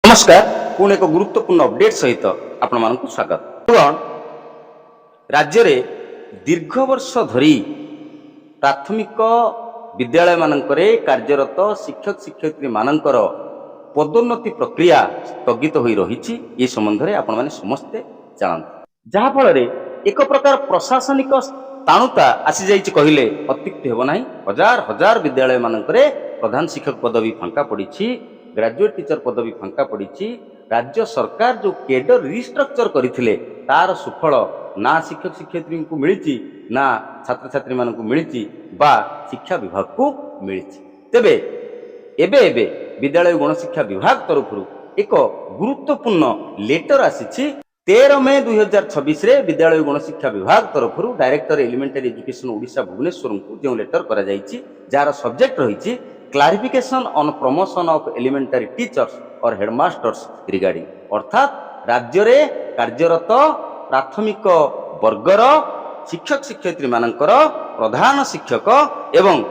नमस्कार पुणे एक गुरुत्वपूर्ण अपडेट सहित आपण मानक स्वागत। राज्य रे दीर्घ वर्ष धरी प्राथमिक विद्यालय मानकरे कार्यरत शिक्षक शिक्षयित्री मानकर पदोन्नति प्रक्रिया स्थगित होई रहिछि। ए संबंध रे आपण माने समस्ते जानନ୍ତି, जहा फल रे एक प्रकार प्रशासनिक ताणुता आसी जाइछि कहिले अत्युक्ति हेबो नाही। हजार हजार विद्यालय मानकरे प्रधान शिक्षक पदवी फांका पड़िछि, ग्रेजुएट टीचर पदवी फांका पड़ी। राज्य सरकार जो केडर रिस्ट्रक्चर करथिले तार सुफल ना शिक्षक शिक्षयित्री को मिली ना छात्र छात्री मान को मिली बा शिक्षा विभाग को मिली। तेबे एबे एबे विद्यालय गणशिक्षा विभाग तरफ एक गुरुत्वपूर्ण लेटर आसी 13 मई 2026 रे विद्यालय गणशिक्षा विभाग तरफ director elementary education Odisha Bhubaneswar को जो लेटर करा जायछि जार सब्जेक्ट रही clarification on promotion of elementary teachers और हेडमास्टर्स रिगार्डिंग, अर्थात राज्य रे कार्यरत प्राथमिक वर्गर शिक्षक शिक्षयित्री मानकर प्रधान शिक्षक एवं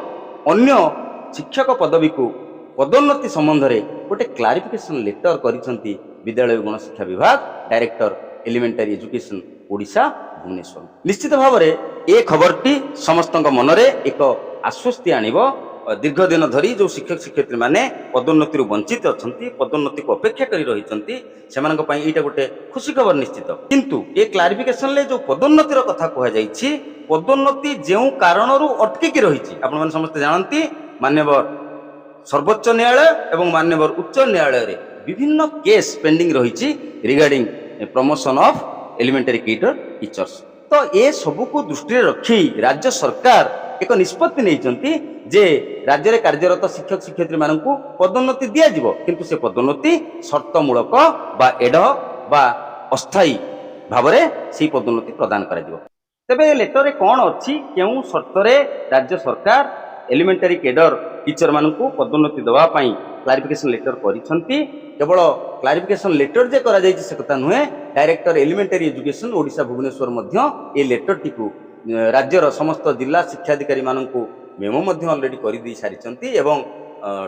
अन्य शिक्षक पदवी को पदोन्नति संबंध रे गोटे क्लारिफिकेशन लेटर करिसंती विद्यालय गणशिक्षा विभाग director elementary education Odisha Bhubaneswar. निश्चित भाव में ए खबरटी समस्त मनरे एक आश्वस्ति आनिबो। दीर्घ दिन धरी जो शिक्षक शिक्षयित्री माने पदोन्नति वंचित अछंती, पदोन्नति को अपेक्षा करी रहिसंती, सेमानक पई एटा गोटे खुशी खबर निश्चित। किंतु ए क्लारिफिकेशन ले जो पदोन्नतिर कथा कहा जाइछि, पदोन्नति जेउ कारणरू अटकी की रहिछि आपण माने समस्त जानंती। मान्यवर सर्वोच्च न्यायालय एवं मान्यवर उच्च न्यायालय रे विभिन्न केस पेंडिंग रहिछि regarding promotion of elementary cadre teachers. तो ए सबु को दृष्टि रखी राज्य सरकार एक निष्पत्ति नहीं जे राज्य रे कार्यरत शिक्षक शिक्षयित्री मानन को पदोन्नति दिया जिवो, किंतु से पदोन्नति शर्तमूलक बा एड बा अस्थायी भाव रे से पदोन्नति प्रदान करा जिवो। तबे लेटर रे कोन अछि केउ शर्त रे राज्य सरकार एलिमेंटरी केडर टीचर मानन को पदोन्नति दवा पई क्लारिफिकेशन लेटर करिसंती। केवल क्लारिफिकेशन लेटर जे करा जायछि से कथा नुहे, director elementary education Odisha Bhubaneswar मध्य ए लेटर टिकु राज्यर समस्त जिला शिक्षाधिकारी माननकु मेमो मध्य ऑलरेडी करि दी सारिचंती एवं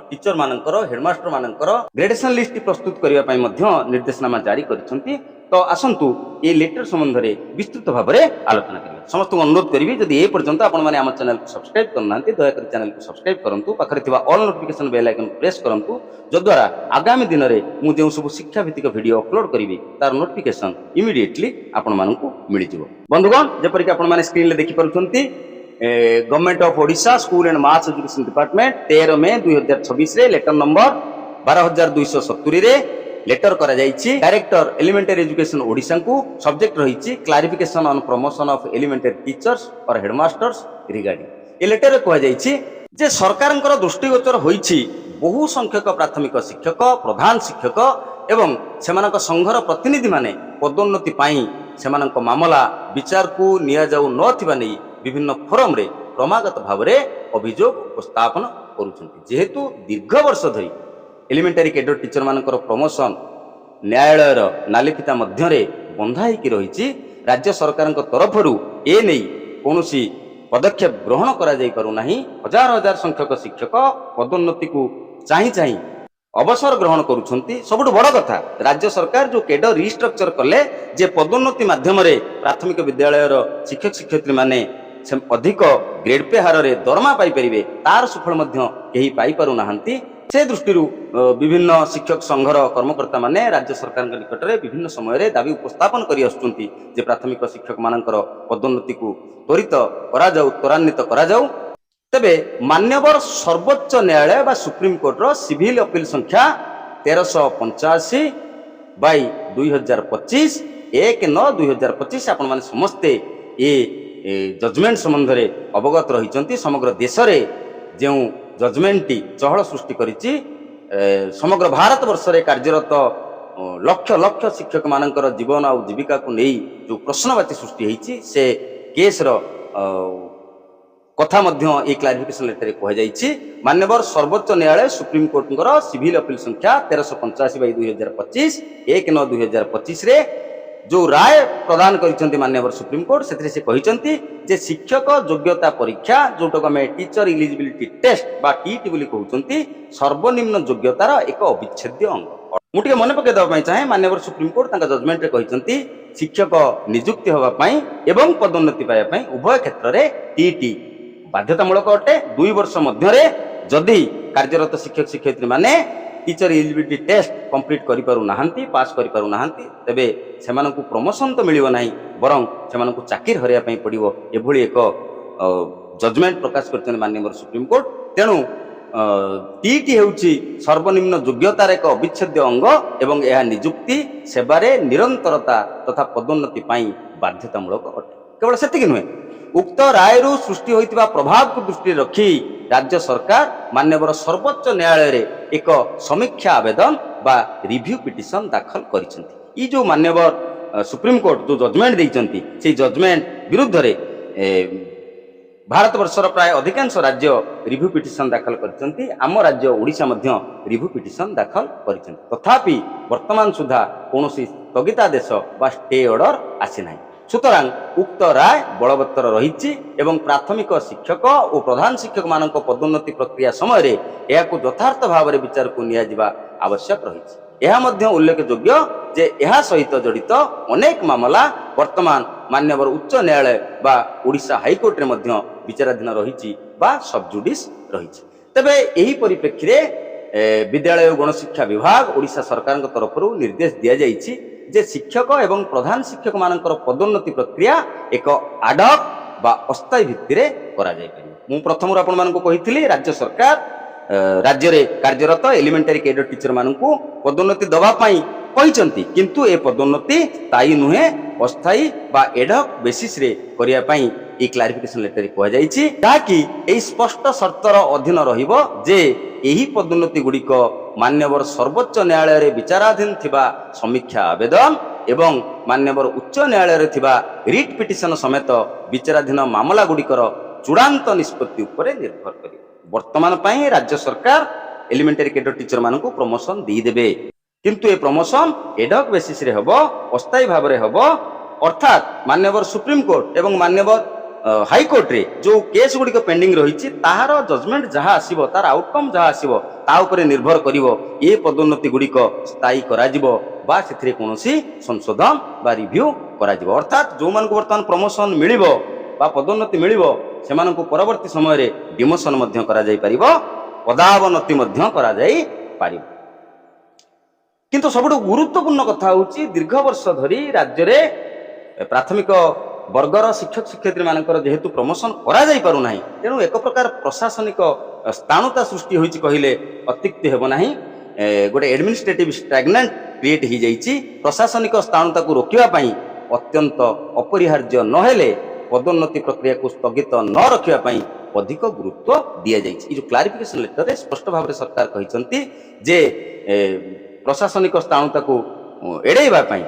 टीचर मानकर हेडमास्टर मानकर ग्रेडेशन लिस्ट प्रस्तुत करिया पई मध्य निर्देशनामा जारी करिसंती। तो आसंतु ए लेटर संबंध रे विस्तृत भाव रे आलोचना करिया। समस्त अनुरोध करिवि जदि ए पर्यंत आपण माने हम चैनल को सब्सक्राइब करनांती दया कर चैनल को सब्सक्राइब करंतु, पाखरे थिबा all notification bell icon press करंतु, जद्वारा आगामी दिन रे मु जेउ सब शिक्षा भित्तिक वीडियो अपलोड करिवि तार नोटिफिकेशन इमिडिएटली आपण मानकु मिलि जिवो। बंधुगण जेपरि कि आपण माने स्क्रीन ले देखि परुछंती, government of Odisha school and mass education department 13 मई 2026 रे लेटर नंबर 12270 रे लेटर करा जाइछि डायरेक्टर एलिमेंटरी एजुकेशन ओडिशा को। सब्जेक्ट रहिछि clarification on promotion of elementary teachers और हेडमास्टर्स रिगार्डिंग। ए लेटर रे कहा जाइछि जे सरकारनकर दृष्टिगोचर होइछि बहु संख्यक प्राथमिक शिक्षक प्रधान शिक्षक एवं सेमानक संघर प्रतिनिधि माने पदोन्नति पाई सेमानक मामला विचार को निया जाउ नथिबा नै विभिन्न फोरम रे क्रमागत भाव रे अभियोग उपस्थापन करूछन्ति। जेहेतु दीर्घ वर्ष धरी एलिमेंटरी केडर टीचर मानकर प्रमोशन न्यायालयर नालिफिता मध्य रे बंधा होइकी रहिछि, राज्य सरकार तरफरु ए नै कोनोसी पदक्षेप ग्रहण करा जाई पारु नाही। हजार हजार संख्यक शिक्षक पदोन्नति को चाहि चाहि अवसर ग्रहण करूछन्ति। सबुठ बड़ कथा राज्य सरकार जो केडर रिस्ट्रक्चर कले जे पदोन्नति माध्यम रे प्राथमिक विद्यालयर शिक्षक शिक्षयित्री माने अधिक ग्रेड पे हार रे दरमा पाई परिबे तार सुफल मध्य केही पाई पारु नाहंती। से दृष्टि विभिन्न शिक्षक संघर कर्मकर्ता माने राज्य सरकार निकट में विभिन्न समय रे दाबी उपस्थापन करि आसुचंती जे प्राथमिक शिक्षक मानकर पदोन्नति को त्वरित करा जाउ, त्वरान्वित करा जाउ। तबे मान्यवर सर्वोच्च न्यायालय बा सुप्रीम कोर्ट रो सिविल अपील संख्या 1385 बाई 2025 1/9/2025 आपण माने समस्ते ए जजमेंट संबंध रे अवगत रहिचंती। समग्र देश रे जेउ जजमेंट टी चहल सृष्टि करिछि, समग्र भारत वर्ष रे कार्यरत लक्ष लक्ष शिक्षक मानकर जीवन और जीविका को नहीं जो प्रश्नवाची सृष्टि होइछि से केस रो कथा मध्य ए क्लारिफिकेशन लेटर कह जाइछि। मान्यवर सर्वोच्च न्यायालय सुप्रीम कोर्ट सिविल अपील संख्या 1385 बाई 2025 1/9/2025 रे जो राय प्रदान करिसंती मान्यवर सुप्रीम कोर्ट से कहिसंती जे शिक्षक योग्यता परीक्षा जोटक आम टीचर इलिजिबिलिटी टेस्ट बा टीटी बोली कहउचंती सर्वनिम्न योग्यतार एक अविच्छेद्य अंग। ମୁଁ ଟିକେ ମନେ ପକାଇ ଦେବା ପାଇଁ ଚାହେଁ ମାନ୍ୟବର ସୁପ୍ରିମକୋର୍ଟ ତାଙ୍କ ଜଜମେଣ୍ଟରେ କହିଛନ୍ତି ଶିକ୍ଷକ ନିଯୁକ୍ତି ହେବା ପାଇଁ ଏବଂ ପଦୋନ୍ନତି ପାଇବା ପାଇଁ ଉଭୟ କ୍ଷେତ୍ରରେ ଟିଇଟି ବାଧ୍ୟତାମୂଳକ ଅଟେ। 2 ବର୍ଷ ମଧ୍ୟରେ ଯଦି କାର୍ଯ୍ୟରତ ଶିକ୍ଷକ ଶିକ୍ଷୟିତ୍ରୀ ମାନେ टीचर एलिजिबिलिटी टेस्ट कंप्लीट करि पारु नाहंती पास करि पारु नाहंती तेबे सेमानकु प्रमोशन तो मिलिबो नाही बरं सेमानकु चाकिर हरिया पई पडिबो एभली एक जजमेंट प्रकाश करछन माननीय सुप्रीम कोर्ट। तेणु टीटी हेउची सर्वनिम्न योग्यतार एक अविच्छेद्य अंग एवं यह नियुक्ति सेवारे निरंतरता तथा पदोन्नति पई बाध्यतामूलक अटे। केवल सेतिक नुहे उक्त रायरु सृष्टि होइतिबा प्रभाव को दृष्टि रखी राज्य सरकार मान्यवर सर्वोच्च न्यायालय रे एक समीक्षा आवेदन बा रिव्यू पिटिशन दाखल करिसेंती। ई जो मान्यवर सुप्रीम कोर्ट जो जजमेंट दैचंती से जजमेंट विरुद्ध रे भारत वर्षर प्राय अधिकांश राज्य रिव्यू पिटिशन दाखल करिसेंती। आम राज्य ओडिशा मध्य रिव्यू पिटिशन दाखल करिसेंती। तथापि वर्तमान सुधा कोनोसी स्थगितादेश बा स्टे ऑर्डर आसी नाही। सुतरां उक्त राय बलवत्तर रही एवं प्राथमिक शिक्षक और प्रधान शिक्षक मानक पदोन्नति प्रक्रिया समय रे यह यथार्थ भाव में विचार को नियाजिबा आवश्यक रही। यह मध्य उल्लेखयोग्य जे यह सहित जड़ित अनेक मामला वर्तमान मान्यवर उच्च न्यायालय बा ओडिशा हाईकोर्ट रे मध्य विचाराधीन रही बा सबजुडिस रही। तेबे एही परिप्रेक्षी रे विद्यालय और गणशिक्षा विभाग ओडिशा सरकार तरफ निर्देश दिया जाइछि जे शिक्षक एवं प्रधान शिक्षक मानकर पदोन्नति प्रक्रिया एक आडक बा अस्थायी भित्ति रे करा जाय परियो। मु प्रथम आपण मानकु कहिथिली राज्य सरकार राज्य रे कार्यरत एलिमेंटरी कैडर टीचर मानकु पदोन्नति दबा पई कहिसंती किंतु ए पदोन्नति स्थायी नुहे अस्थायी बा एडक बेसिस रे करिया पई ए क्लारिफिकेशन लेटर को जाइछि ताकि ए स्पष्ट शर्तर अधीन रहिबो जे एही पदोन्नति गुड़िक मान्यवर सर्वोच्च न्यायालय रे विचाराधीन थिबा समीक्षा आवेदन एवं मान्यवर उच्च न्यायालय रे थिबा रिट पिटिशन समेत विचाराधीन मामला गुड़िकर चूड़ांत निष्पत्ति उपरे निर्भर करियो। वर्तमान पई राज्य सरकार एलिमेंटरी कैडर टीचर मानकु प्रमोशन दी देबे किंतु ए प्रमोशन एडक बेसिस रे हबो अस्थायी भाव रे हबो अर्थात मान्यवर सुप्रीम कोर्ट एवं मान्यवर हाईकोर्ट रे जो केस गुड़िक पेंडिंग रही ताहार जजमेंट जहाँ आसीबो तार आउटकम जहाँ आसीबो ता उपरे निर्भर करिवो ए पदोन्नति गुड़िक स्थायी कराजिबो बा सेथिरे कोनोसी संशोधन बा रिव्यू कराजिबो। अर्थात जो मानकु वर्तमान प्रमोशन मिलिबो बा पदोन्नति मिलिबो सेमानकु परवर्ती समय रे डिमोशन मध्य करा जाई परिबो पदावनति मध्य करा जाई परिबो। किंतु सबुठ गुरुत्वपूर्ण कथा होची दीर्घ वर्ष धरी राज्य रे प्राथमिक वर्गर शिक्षक शिक्षयित्री मानकर जेहेतु प्रमोशन करा जाई पारु नाही तेणु एक प्रकार प्रशासनिक स्थाणुता सृष्टि होईची कहिले अत्युक्ति हेबो नाही। गोटे एडमिनिस्ट्रेटिव स्टैग्नेंट क्रिएट ही जाइछि। प्रशासनिक स्थाणुता को रोकिबा पई अत्यंत अपरिहार्य नहेले पदोन्नति प्रक्रिया को स्थगित न रखिबा पई अधिक गुरुत्व दिया जाइछि। जो क्लारिफिकेशन लेटर रे स्पष्ट भाव रे सरकार कहिसंती जे प्रशासनिक स्थाणुता को एड़ेबा पई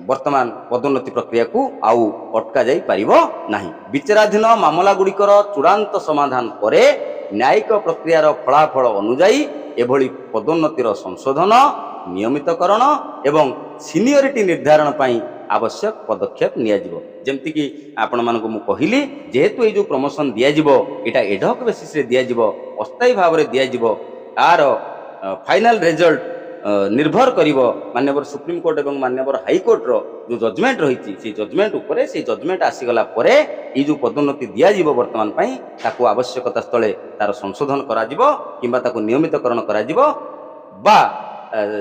वर्तमान पदोन्नति प्रक्रिया को आउ अटका जाई परिबो नाही। विचाराधीन मामला गुड़िकर चूड़ांत समाधान परे न्यायिक प्रक्रियार फलाफल अनुजाई एभली पदोन्नतिर संशोधन नियमितकरण एवं सीनियरिटी निर्धारण पई आवश्यक पदक्षेप नियाजिबो। जेमति कि आपण मानको मु कहिली जेहेतु ए जो प्रमोशन दियाजिबो एटा एडहक बेसिस रे दियाजिबो अस्थायी भाव रे दियाजिबो आर फाइनल रिजल्ट निर्भर करिवो मान्यवर सुप्रीम कोर्ट एवं मान्यवर हाईकोर्ट रो जो जजमेंट रही से जजमेंट उपरे से जजमेंट आसीगला परे ये जो पदोन्नति दियाजिबो वर्तमान पई ताकू आवश्यकता स्थले तार संशोधन कराजिबो किंबा ताकू नियमितकरण कराजिबो बा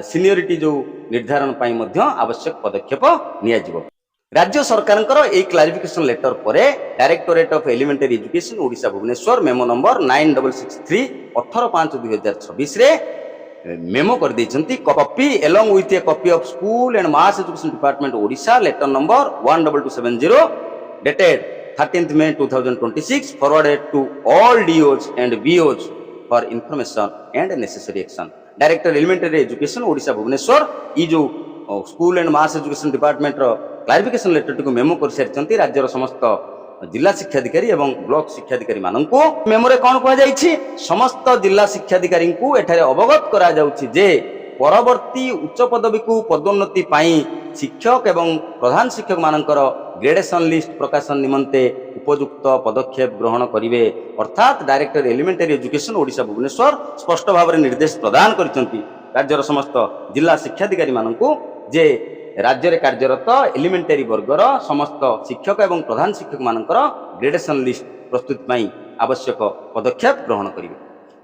सीनियरिटी जो निर्धारण पई मध्य आवश्यक पदक्षेप नियाजिबो। राज्य सरकारଙ୍କର ए क्लारिफिकेशन लेटर परे directorate of elementary education Odisha Bhubaneswar memo number 9663 18/5/2026 रे मेमो कर देचंती copy along with a copy of school and mass education department Odisha letter number 12270 dated 13th May 2026 forwarded to all DOs and BOs for information and necessary action. Director elementary education Odisha Bhubaneswar ई जो school and mass education department रो clarification letter को memo कर सारिचंती राज्यर समस्त जिला शिक्षाधिकारी एवं block शिक्षाधिकारी माननकु मेमोरे कोन कह जाइछि समस्त जिला शिक्षाधिकारी को एठारे अवगत करा जाउछि जे परवर्ती उच्च पदवी को पदोन्नति पाई शिक्षक एवं प्रधान शिक्षक मानकर ग्रेडेशन लिस्ट प्रकाशन निमंते उपयुक्त पदक्षेप ग्रहण करिवे। अर्थात director elementary education Odisha Bhubaneswar स्पष्ट भाव में निर्देश प्रदान करिसंती राज्यर समस्त जिला शिक्षाधिकारी मानू जे राज्य में कार्यरत एलिमेंटारी वर्गर समस्त शिक्षक एवं प्रधान शिक्षक मानकर ग्रेडेशन लिस्ट प्रस्तुति आवश्यक पदक्षेप ग्रहण करेंगे।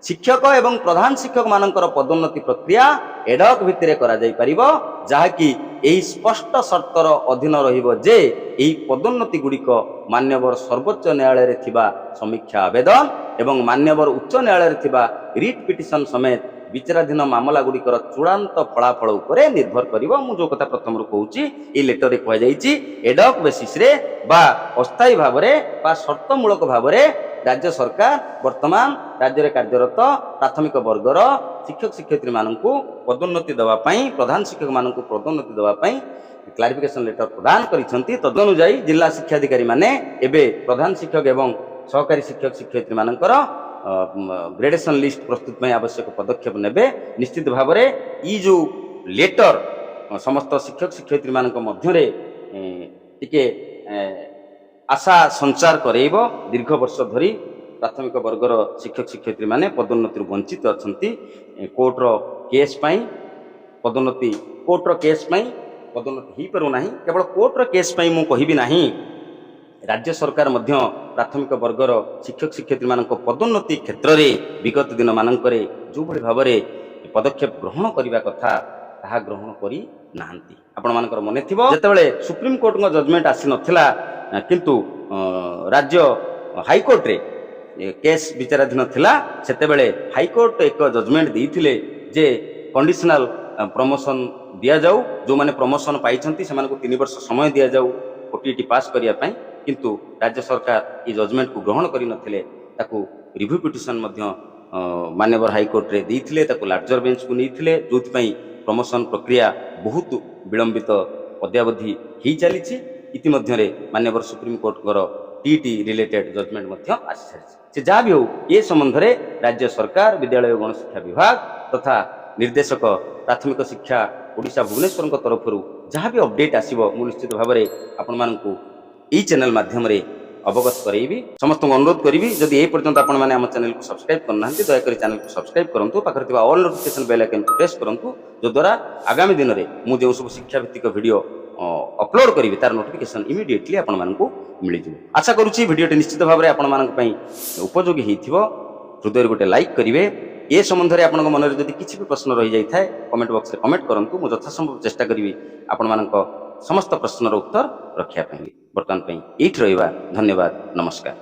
शिक्षक एवं प्रधान शिक्षक मानकर पदोन्नति प्रक्रिया एडहॉक भित्तिरे करा जाई परिबो, जहाँकि एही स्पष्ट शर्तर अधीन रहिबो जे एही पदोन्नति गुड़िक मान्यवर सर्वोच्च न्यायालय रे थिबा समीक्षा आवेदन एवं मान्यवर उच्च न्यायालय रे थिबा रिट पिटिशन समेत विचाराधीन मामला गुड़िकर चूड़ांत फलाफल उपरे निर्भर करिबो। मु जो कथा प्रथम रु कहूची ए लेटर रे कह जाईची एडहॉक बेसिस रे बा अस्थायी भाव रे बा शर्तमूलक भाव रे राज्य सरकार वर्तमान राज्य में कार्यरत प्राथमिक वर्गर शिक्षक शिक्षयित्री मानू पदोन्नति देवाई प्रधान शिक्षक मानू पदोन्नति देवाई क्लारिफिकेशन लेटर प्रदान करिसेंती। तदनुसायी जिला शिक्षाधिकारी माने एबे प्रधान शिक्षक एवं सहकारी शिक्षक शिक्षयित्री मानकर ग्रेडेशन लिस्ट प्रस्तुत आवश्यक पदक्षेप नेबे। निश्चित भाव में ई जो लेटर समस्त शिक्षक शिक्षयित्री मानक मध्यरे टिके आशा संचार करेब। दीर्घ वर्ष धरी प्राथमिक वर्गर शिक्षक शिक्षयित्री माने पदोन्नति वंचित अछंती। कोर्टर केस पाई पदोन्नति कोर्टर केस पाई पदोन्नति ही पारु नाही। केवल कोर्टर केस पाई मु कहिबी नाही, राज्य सरकार मध्य प्राथमिक वर्गर शिक्षक शिक्षयित्री मानक पदोन्नति क्षेत्र में विगत दिन मानकरे जो भली भाव में पदक्षेप ग्रहण करने कथा ताहा ग्रहण करी नाहंती। आपण मानकर मने थिबो जेतेबेले सुप्रीम कोर्ट को जजमेंट आसी नथिला किंतु राज्य हाईकोर्ट रे केस विचाराधीन थिला, सेतेबेले हाईकोर्ट एक जजमेंट देइथिले जे कंडीशनल प्रमोशन दिया जाऊ, जो माने प्रमोशन पाइछंती सेमान को 3 वर्ष समय दिया जाऊ ओटीटी पास करिया पई, किंतु राज्य सरकार ई जजमेंट को ग्रहण करि नथिले। ताकू रिव्यू पिटिशन मध्य मान्यवर हाईकोर्ट रे देइथिले, ताकू लार्जर बेंच को नैथिले, जोथि पई प्रमोशन प्रक्रिया बहुत विलंबित अद्यावधि ही चलीछि। इतिमध्य मान्यवर सुप्रीम कोर्ट टीटी रिलेटेड जजमेंट मध्य आसी सारी से जहाँ भी हो ये संबंध में राज्य सरकार विद्यालय गणशिक्षा विभाग तथा निर्देशक प्राथमिक शिक्षा ओडिशा भुवनेश्वर तरफ जहाँ भी अपडेट आसो मु निश्चित भाव में आपण मानू यही चैनल माध्यम अवगत करेबी। समस्त अनुरोध करी जदि ए पर्यंत आपण माने हम चैनल को सब्सक्राइब करना दयाकोरी चैनल को सब्सक्राइब करूँ, पाखे ऑल नोटिफिकेशन बेल आइकन को प्रेस करूँ, जो द्वारा आगामी दिन में मुझे जो सब शिक्षा भित्तिक वीडियो अपलोड करी तार नोटिफिकेशन इमिडिएटली आपण मानू मिल जाए। आशा करुच्ची वीडियोटी निश्चित भाव में आपण मानी उपयोगी होइथिबो। हृदय गोटे लाइक करेंगे। ए संबंध में आपन मन में जदि किसी भी प्रश्न रही जाए कमेंट बॉक्स में कमेंट करूँ, मुझे यथासंभव चेष्टा करी आपण मानक समस्त प्रश्नर उत्तर रखा। बर्तमान ये रहा। धन्यवाद, नमस्कार।